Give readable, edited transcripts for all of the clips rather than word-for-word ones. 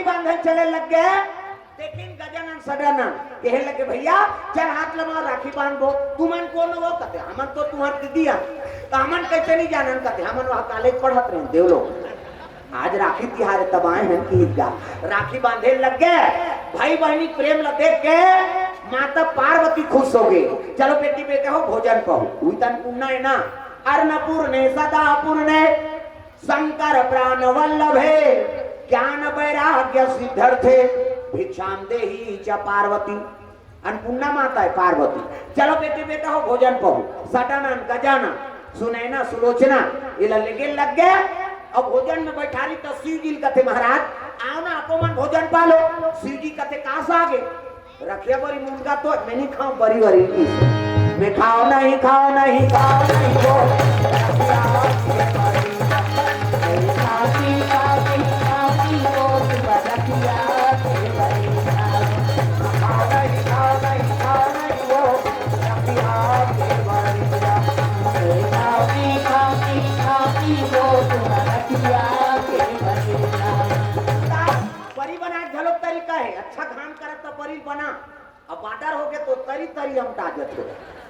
बांधे चले लग गए। लेकिन गजानन सदानंद कहे लगे भैया चल हाथ लगा राखी बांध दो। तुमन कौन वो कहते हमन तो तुम्हार दीदी तो हमन कैसे नहीं जानन कहते हमन वहाँ कॉलेज पढ़त रहे देव लोग। आज राखी तिहार तब आए हैं कि राखी बांधे लग गए। भाई बहनी प्रेम ल देख के माता पार्वती खुश हो गई। चलो बेटी बेटे हो भोजन कहो उतन पुण्य है ना। अर्णपूर्णे सदा पूर्णे शंकर प्राण वल्लभे ज्ञान वैराग्य सिद्धर्थे भिक्षाम देहि च पार्वती। अन्नपूर्णा माता है पार्वती। चलो बेटे बेटा हो भोजन कहो। सटानन गजानन सुनैना सुलोचना ये लगे लग गए। अब भोजन में बैठा ली तो शिव जी कहते महाराज आओ ना आपो मन भोजन पालो। शिव जी कहते कहाँ से आगे रखिया बड़ी मुर्गा तो मैं नहीं खाऊं बड़ी बड़ी मैं खाओ नहीं खाओ नहीं खाओ नहीं परी बना झलक तरीका है। अच्छा काम करत तो परी बना। अब बाटर हो गए तो तरी तरी हम ताजत हो।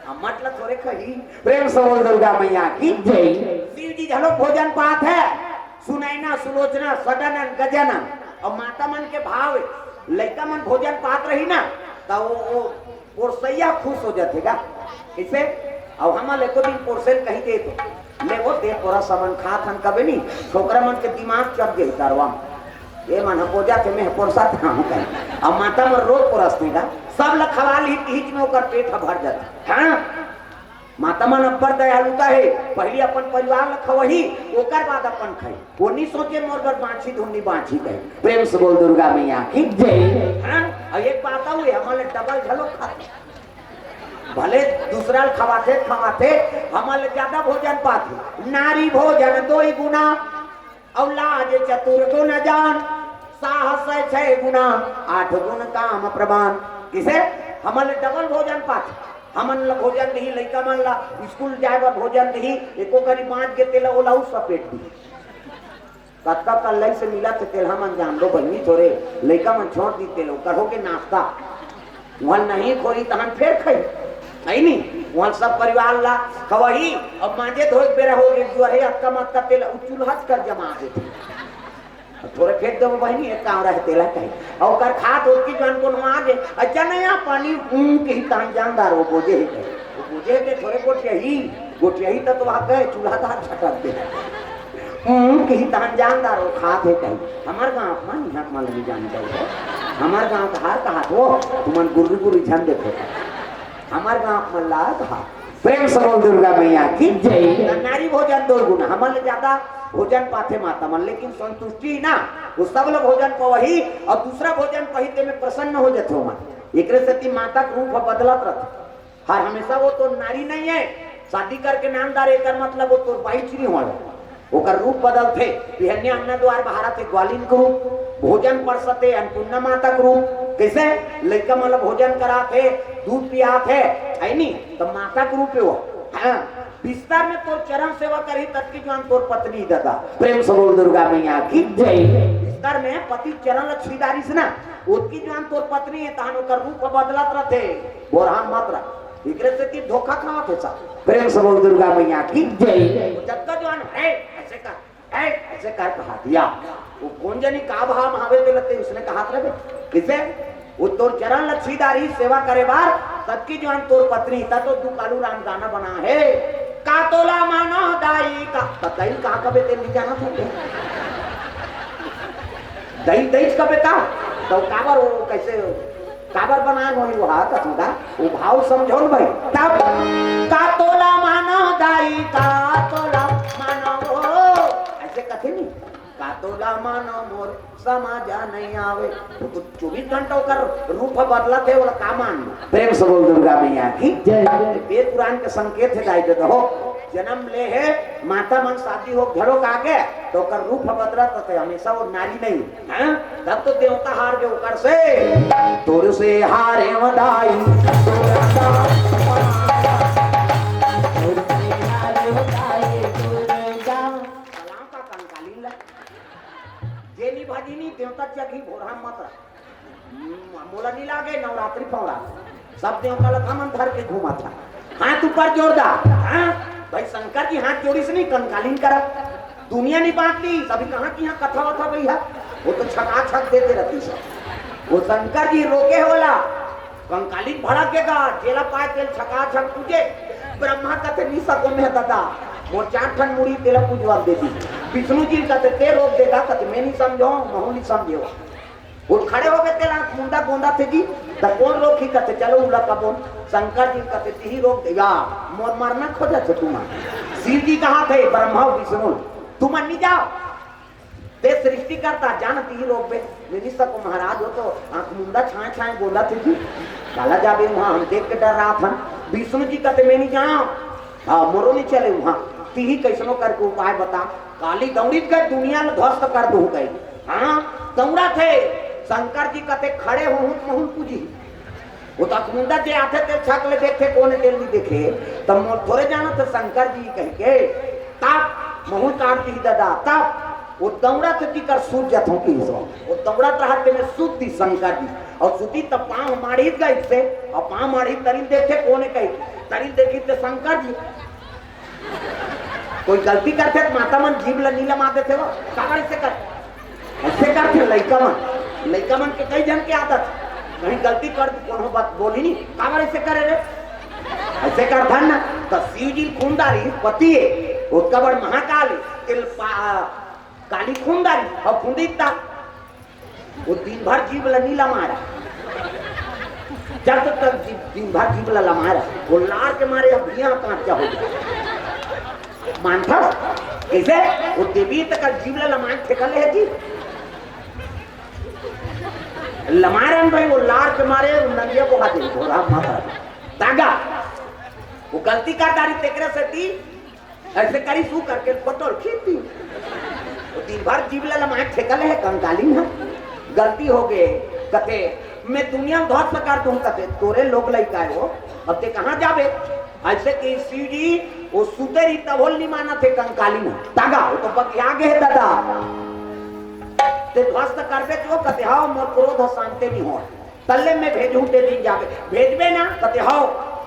अब मतलब थोड़े कही प्रेम से बोल दुर्गा मैया की जय। शिव जी झलक भोजन पात है। सुनैना सुलोचना सदानंद गजानन और माता मन के भाव लड़का मन भोजन पात रही ना तो वो पोरसैया खुश हो जातेगा। इसे अब हम एको दिन पोरसेल कही दे तो ले वो दे पूरा सामान खात हम कभी नहीं छोकरा मन के दिमाग चढ़ गई तरवा ये मन पोजा के मैं पोरसा था कहीं अब माता में रोज पोरसने का सब लोग खवा ली हिच में ओकर पेट भर जाता हाँ। माता मन अब्बर दयालुता है पहले अपन परिवार ल खवही ओकर बाद अपन खाई वो नहीं सोचे मोर घर बांछी धुन्नी बांछी कहे। प्रेम से बोल दुर्गा मैया की जय। हाँ और एक बात हुई हमारे डबल झलक खाते भले दूसरा खवाते खवाते हमारे ज्यादा भोजन पाते। नारी भोजन 2 गुना और लाज चतुर गुण जान साहस 6 गुना 8 गुण काम प्रमाण। किसे हमारे डबल भोजन पाते हमन ला भोजन नहीं लड़का मन ला स्कूल जाए बार भोजन नहीं एको करी 5 के तेल ओला उस पेट दी कत्ता कल से मिला थे तेल हमन जान दो बन्नी थोड़े लड़का मन छोड़ दी तेल करो के नाश्ता वहाँ नहीं खोई तहन फिर खाई नहीं वहाँ सब परिवार ला खवही अब मांझे धोए बेरा हो गए जो है अक्का मक्का तेल चूल्हा कर जमा देते थोड़े फेंक दो बहनी एक काम रहे तेला कहीं और कर खात उसकी जान को नुआ दे अच्छा नहीं पानी के ही तान जानदार वो बोझे ही वो बोझे के थोड़े गोटिया ही तो आ गए चूल्हा दार छटक दे के ही तान जानदार वो खात है कहीं। हमारे गाँव मान यहाँ मान लगी जानी चाहिए हमारे गाँव का हार कहा वो तुमन गुर्री गुर्री झन देखो हमारे गाँव में ला कहा। प्रेम से बोल दुर्गा मैया की जय। नारी भोजन 2 गुना हमारे ज्यादा भोजन पाते माता मन लेकिन संतुष्टि ना वो सब लोग भोजन को वही और दूसरा भोजन पहीते में प्रसन्न हो जाते हो मन एक से माता का रूप बदलत रहते हर हमेशा वो तो नारी नहीं है शादी करके नामदार एक मतलब वो तो बाइच नहीं हो ओकर रूप बदलते बिहन्या अन्ना द्वार बहारते ग्वालिन को भोजन परसते अन्नपूर्णा माता को कैसे लड़का मतलब भोजन कराते दूध पियाते है नहीं तो माता के रूप वो हाँ बिस्तर में तो चरण सेवा करी तब की जान तोर पत्नी दादा। प्रेम से बोल दुर्गा मैया की जय। बिस्तर में पति चरण लक्ष्मीदारी से ना उसकी जान तोर पत्नी है तहन ओकर रूप बदलत रहते बोरहान मात्रा एकरे से की धोखा खावत है। प्रेम से बोल दुर्गा मैया की जय। जब का जान है ऐसे कर कहा दिया वो कौन जानी का भाव हावे पे लगते उसने कहा रहे किसे वो तोर चरण लक्ष्मीदारी सेवा करे बार सबकी जान तोर पत्नी था तो तू कालू राम गाना बना है का तोला मानो दाई का तई कहा कबे तेल जाना था दई दई कबे का तो काबर वो कैसे काबर बनाए वही वो हाथ था वो भाव समझो न भाई तब का तोला मानो दाई का तोला मानो ऐसे कथे नहीं का तोला मानो मोर समाजा नहीं आवे तो 24 घंटों का रूप बदला थे वाला कामान। प्रेम से बोल दुर्गा मैया की जय। वेद पुराण के संकेत है दाई दे हो जन्म ले है माता मन शादी हो घरों का आगे तो कर रूप बदलत थे हमेशा वो नारी नहीं है तब तो देवता हार गए ओकर से तोर से हारे वदाई जी नहीं देवता चकी भोरा मत मोला नहीं लागे नवरात्रि पौड़ा सब देवता लगा मन धर के घूमा था हाथ ऊपर जोरदार हाँ भाई शंकर जी हाथ जोड़ी से नहीं कंकालीन करा दुनिया नहीं बांटती सभी कहाँ की यहाँ कथा वथा भैया वो तो छका छक देते रहती सब वो शंकर जी रोके होला कंकालीन भड़केगा जेला पाए तेल छका छक तुझे ब्रह्मा कहते नहीं सको में दादा वो 4 ठन मुड़ी तेला पूजवा देती विष्णु जी कहते ते रोक देगा कहते मैं नहीं समझो महू नहीं समझो वो खड़े हो गए तेला मुंडा गोंदा थे जी तो कौन रोक ही कहते चलो उला कबोन शंकर जी कहते ही रोक देगा मोर मारना खोजा थे तुम शिव जी कहाँ थे ब्रह्मा विष्णु तुम नहीं जाओ ते सृष्टि करता जानती ही रोक बे नहीं सको महाराज हो तो आंख मुंडा छाए छाए गोंदा थे जी काला जाबे वहां हम देख के डर रहा था विष्णु जी कहते मैं नहीं जाऊं हाँ मोरो नहीं चले वहां ती कैसनो करके उपाय बता काली दौड़ी गए दुनिया में ध्वस्त कर दू गई हाँ दौड़ा थे शंकर जी कहते खड़े हो महूल पूजी वो तो मुंडा जे आते थे छक ले देखे कौन तेल नहीं देखे तब मोर थोड़े जाना तो शंकर जी कह के तब महूल काटती दादा तब वो दौड़ा थे टिकर सूझ जाता हूँ कि वो दौड़ा रहते में सूती शंकर जी और सूती तब पाँव मारी गई से और पाँव मारी तरी देखे कौन कही तरी देखी थे शंकर जी कोई गलती करते तो माता मन जीव नीला मारते थे वो कागड़ से कर ऐसे करते लड़का मन के कई जन की आदत कहीं गलती कर कौन बात बोली नहीं कागड़ ऐसे करे रे ऐसे कर था ना तो शिव जी खूनदारी पति है उसका बड़ महाकाल काली खूनदारी और खूंदीता वो दिन भर जीव नीला मारा जब तक दिन भर जीव मारा वो लार के मारे अब भैया कांचा हो गया मानता कैसे वो देवी तक जीव लमान ठेकले है जी लमारन भाई वो लार के मारे नंदिया को खाते भोला माता दागा वो गलती कर दारी तेकरे से थी ऐसे करी सू करके फोटो खींचती वो दिन भर जीव लमान ठेकले है कंकालीन है गलती हो गए कहते मैं दुनिया में ध्वस्त कर दूं कहते तोरे लोग लइका हो अब ते कहां जावे ऐसे कि शिव जी वो सुते ही तबोल नहीं माना थे कंकाली में तागा वो तो बगिया गए दादा ते ध्वस्त करबे तो कहते हां मोर क्रोध शांति नहीं हो तल्ले में भेजूं ते दिन जावे भेजबे ना कहते हां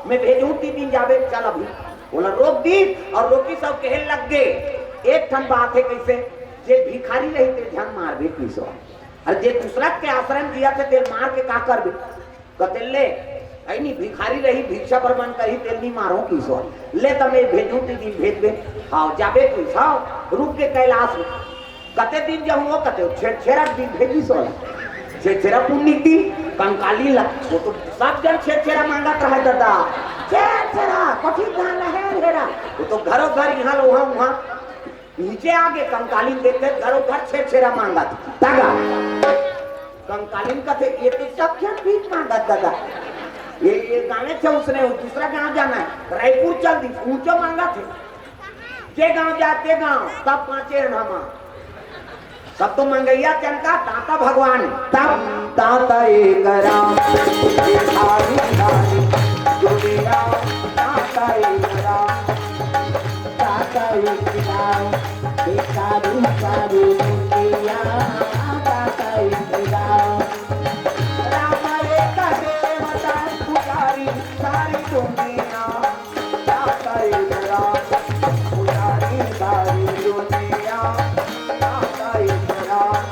मैं भेजूं ते दिन जावे चल अभी बोला रोक दी और रोकी सब कहे लग गए एक ठन बात है कैसे जे भिखारी रही ते ध्यान मारबे किसो और जे दूसरा के आश्रम दिया थे तेल मार के का करबे कहते ले आई नहीं भिखारी रही भिक्षा पर मन कही तेल नहीं मारो किसो ले तमे भेजूं ते दिन भेजबे हां जाबे किसो रुक के कैलाश में कते दिन जब वो कते छेरा दिन भेजी सो छेरा पुण्य दी कंकाली ला वो तो सब जन छेरा मांगत रहे दादा छेरा कथी गाना है हेरा वो तो घरों घर यहां वहां नीचे आगे कंकालीन देखते घरों घर छेरा मांगा तागा कंकालीन का थे ये तो सब क्या बीच मांगा दादा ये गाने थे उसने दूसरा गांव जाना है रायपुर चल दी ऊंचो मांगा थे जे गांव जाते गांव तब 5 नामा सब तो मंगैया चनका ताता भगवान तब ताता एक राम दुनिया ताता एक राम ताता एक राम बेकारी सारी दुनिया ताता एक राम राम एक देवता पुजारी सारी दुनिया ताता एक राम पुजारी सारी दुनिया ताता एक राम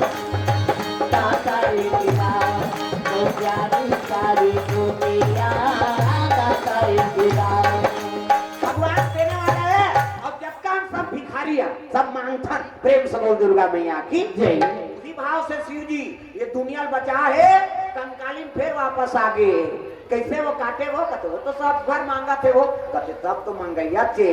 ताता एक राम पुजारी सारी दुनिया ताता एक राम भगवान देने वाला है और जब काम सब भिखारियां सब मांगता प्रेम से बोल दुर्गा मैया की जय उसी भाव से शिव जी ये दुनिया बचा है कंकालीन फिर वापस आ गए कैसे वो काटे वो कहते वो तो सब घर मांगा थे वो कहते सब तो मंगैया चे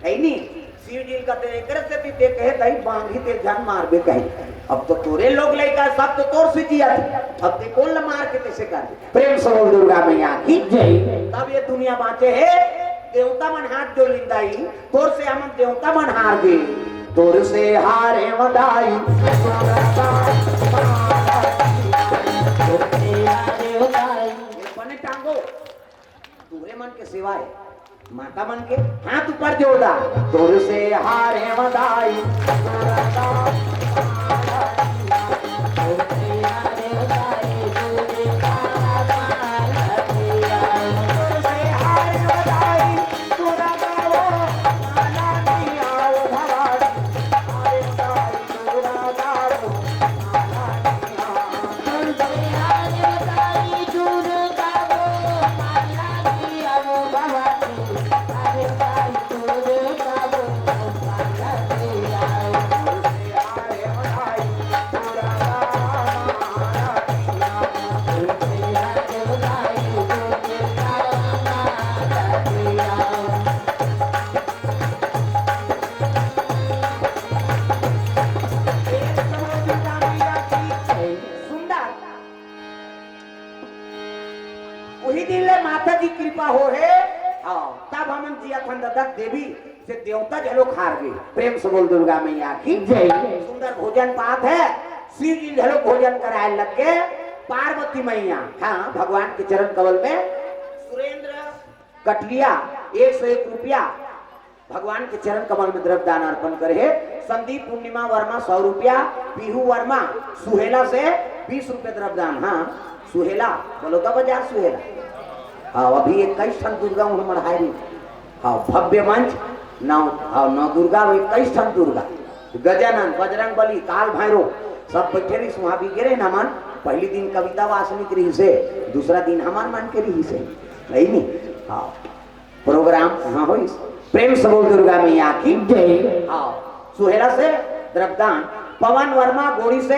है नहीं शिव जी कहते एकरे से भी ते कहे दई बांधी ते जान मारबे कहे अब तो तोरे लोग लइका सब तो तोर से जिया थे अब ते कौन मार के कैसे कर प्रेम से बोल दुर्गा मैया की जय तब ये दुनिया बाँचे है देवता मन हाथ जो लिंदाई तोर से हम देवता मन हार गए तोर से हारे वदाई बने टांगो तोरे मन के सिवाय माता मन के हाथ ऊपर जोड़ा तोर से हारे वदाई यही दिन ले माता जी कृपा हो है तब हमन जिया खंडक देवी से देवता जलो खार गए। प्रेम से बोल दुर्गा मैया की जय। सुंदर भोजन पात है, शिव जी झलो भोजन कराए लग के पार्वती मैया हाँ भगवान के चरण कमल में सुरेंद्र कटलिया 101 रुपया भगवान के चरण कमल में द्रव्य दान अर्पण करे। संदीप पूर्णिमा वर्मा 100 रुपया, पीहू वर्मा सुहेला से 20 रुपये द्रव्य दान। हाँ सुहेला बलौदा बाजार सुहेला हाँ अभी 21 ठन दुर्गा हमारे हायरी हाँ भव्य मंच नौ दुर्गा 21 ठन दुर्गा गजानन बजरंग बली काल भैरव सब बैठे रही वहां भी गिरे ना मन। पहली दिन कविता वासनिक रही से, दूसरा दिन हमार मन के रही से नहीं हाँ प्रोग्राम हाँ हो। प्रेम से बोल दुर्गा मैया की जय। हाँ सुहेला से द्रव्यदान, पवन वर्मा गोड़ी से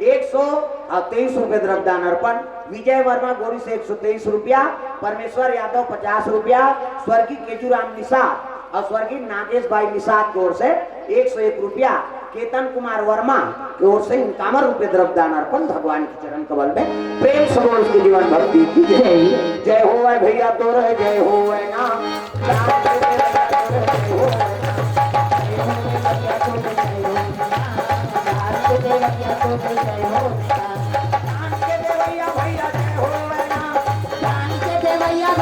123 रुपये द्रव्यदान अर्पण, विजय वर्मा गोड़ी से 123 रुपया, परमेश्वर यादव 50 रुपया, स्वर्गीय केजूराम निषाद और स्वर्गीय नागेश भाई निषाद की ओर से 101 रुपया, केतन कुमार वर्मा की ओर से 51 रुपये द्रव्यदान अर्पण भगवान के चरण कमल में। प्रेम से बोल उसकी जीवन भक्ति की जय। जय हो भैया तो रहे जय हो ना भैया